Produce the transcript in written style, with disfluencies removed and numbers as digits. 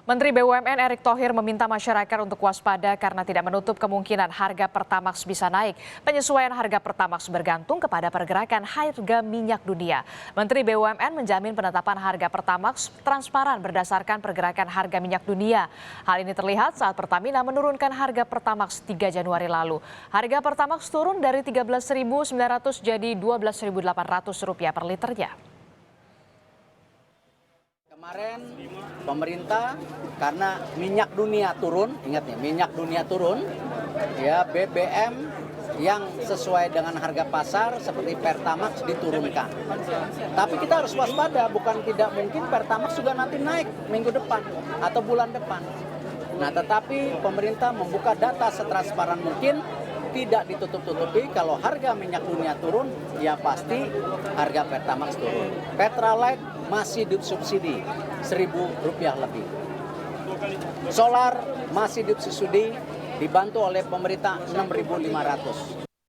Menteri BUMN Erick Thohir meminta masyarakat untuk waspada karena tidak menutup kemungkinan harga Pertamax bisa naik. Penyesuaian harga Pertamax bergantung kepada pergerakan harga minyak dunia. Menteri BUMN menjamin penetapan harga Pertamax transparan berdasarkan pergerakan harga minyak dunia. Hal ini terlihat saat Pertamina menurunkan harga Pertamax 3 Januari lalu. Harga Pertamax turun dari Rp13.900 jadi Rp12.800 per liternya. Kemarin pemerintah karena minyak dunia turun, ingat ya, minyak dunia turun, ya BBM yang sesuai dengan harga pasar seperti Pertamax diturunkan. Tapi kita harus waspada, bukan tidak mungkin Pertamax juga nanti naik minggu depan atau bulan depan. Nah, tetapi pemerintah membuka data setransparan mungkin, tidak ditutup-tutupi. Kalau harga minyak dunia turun, ya pasti harga Pertamax turun. Pertalite masih disubsidi Rp1.000 lebih. Solar masih disubsidi, dibantu oleh pemerintah Rp6.500.